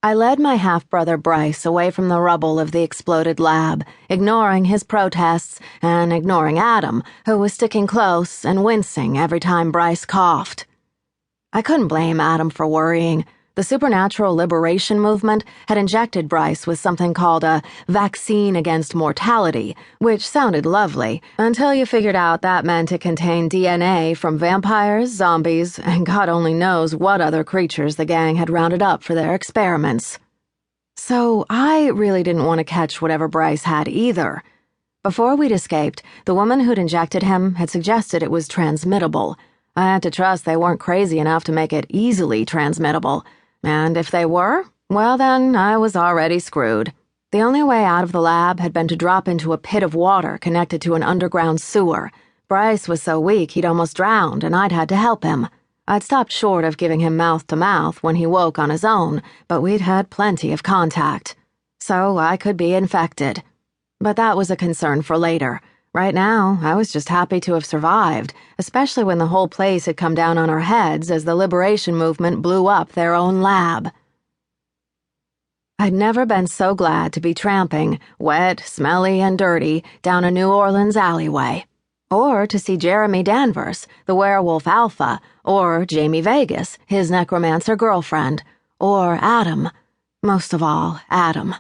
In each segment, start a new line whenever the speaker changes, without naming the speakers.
I led my half-brother Bryce away from the rubble of the exploded lab, ignoring his protests and ignoring Adam, who was sticking close and wincing every time Bryce coughed. I couldn't blame Adam for worrying. The supernatural liberation movement had injected Bryce with something called a vaccine against mortality, which sounded lovely, until you figured out that meant it contained DNA from vampires, zombies, and God only knows what other creatures the gang had rounded up for their experiments. So I really didn't want to catch whatever Bryce had either. Before we'd escaped, the woman who'd injected him had suggested it was transmittable. I had to trust they weren't crazy enough to make it easily transmittable. And if they were, well then, I was already screwed. The only way out of the lab had been to drop into a pit of water connected to an underground sewer. Bryce was so weak he'd almost drowned, and I'd had to help him. I'd stopped short of giving him mouth-to-mouth when he woke on his own, but we'd had plenty of contact. So I could be infected. But that was a concern for later. Right now, I was just happy to have survived, especially when the whole place had come down on our heads as the liberation movement blew up their own lab. I'd never been so glad to be tramping, wet, smelly, and dirty, down a New Orleans alleyway. Or to see Jeremy Danvers, the werewolf alpha, or Jamie Vegas, his necromancer girlfriend, or Adam. Most of all, Adam.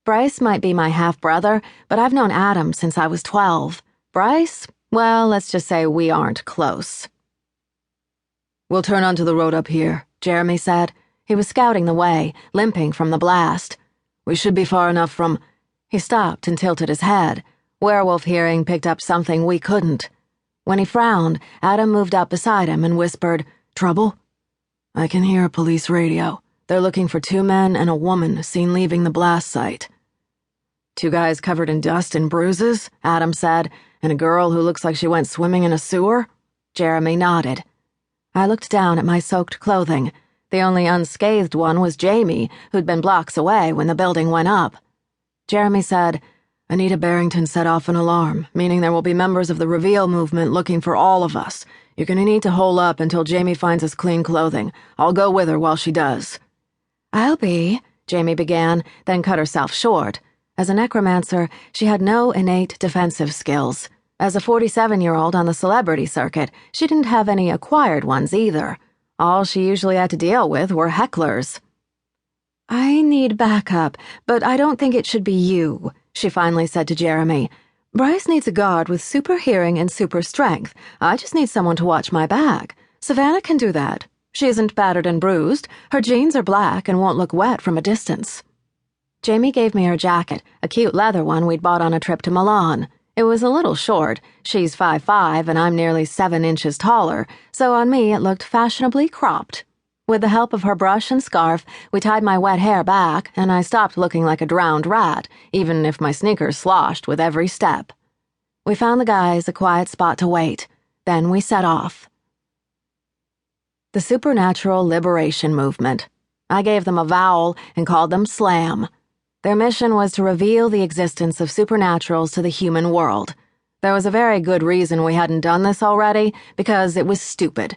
Bryce might be my half-brother, but I've known Adam since I was 12. Bryce? Well, let's just say we aren't close.
"We'll turn onto the road up here,"
Jeremy said. He was scouting the way, limping from the blast.
"We should be far enough from—"
He stopped and tilted his head. Werewolf hearing picked up something we couldn't. When he frowned, Adam moved up beside him and whispered, "Trouble?"
"I can hear a police radio. They're looking for 2 men and a woman seen leaving the blast site."
"2 guys covered in dust and bruises," Adam said, "and a girl who looks like she went swimming in a sewer?" Jeremy nodded. I looked down at my soaked clothing. The only unscathed one was Jamie, who'd been blocks away when the building went up. Jeremy said, "Anita Barrington set off an alarm, meaning there will be members of the Reveal movement looking for all of us. You're gonna need to hole up until Jamie finds us clean clothing. I'll go with her while she does." "I'll be," Jamie began, then cut herself short. As a necromancer, she had no innate defensive skills. As a 47-year-old on the celebrity circuit, she didn't have any acquired ones either. All she usually had to deal with were hecklers. "I need backup, but I don't think it should be you," she finally said to Jeremy. "Bryce needs a guard with super hearing and super strength. I just need someone to watch my back. Savannah can do that. She isn't battered and bruised. Her jeans are black and won't look wet from a distance." Jamie gave me her jacket, a cute leather one we'd bought on a trip to Milan. It was a little short. She's 5'5" and I'm nearly 7 inches taller, so on me it looked fashionably cropped. With the help of her brush and scarf, we tied my wet hair back, and I stopped looking like a drowned rat, even if my sneakers sloshed with every step. We found the guys a quiet spot to wait. Then we set off. The Supernatural Liberation Movement. I gave them a vowel and called them SLAM. Their mission was to reveal the existence of supernaturals to the human world. There was a very good reason we hadn't done this already, because it was stupid.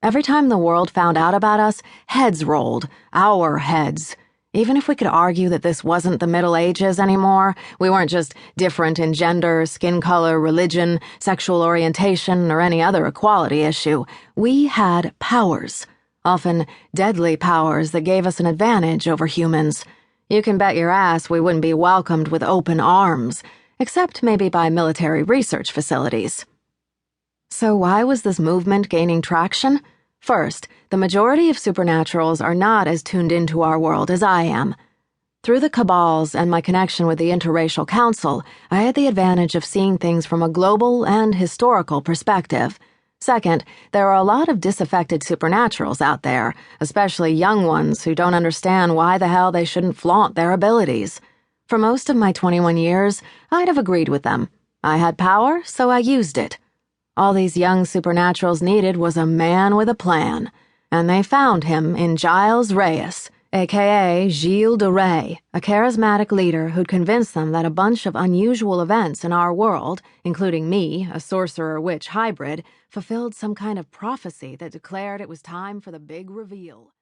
Every time the world found out about us, heads rolled. Our heads. Even if we could argue that this wasn't the Middle Ages anymore, we weren't just different in gender, skin color, religion, sexual orientation, or any other equality issue, we had powers. Often deadly powers that gave us an advantage over humans. You can bet your ass we wouldn't be welcomed with open arms, except maybe by military research facilities. So why was this movement gaining traction? First, the majority of supernaturals are not as tuned into our world as I am. Through the cabals and my connection with the Interracial Council, I had the advantage of seeing things from a global and historical perspective. Second, there are a lot of disaffected supernaturals out there, especially young ones who don't understand why the hell they shouldn't flaunt their abilities. For most of my 21 years, I'd have agreed with them. I had power, so I used it. All these young supernaturals needed was a man with a plan, and they found him in Giles Reyes, aka Gilles de Rais, a charismatic leader who'd convinced them that a bunch of unusual events in our world, including me, a sorcerer-witch hybrid, fulfilled some kind of prophecy that declared it was time for the big reveal.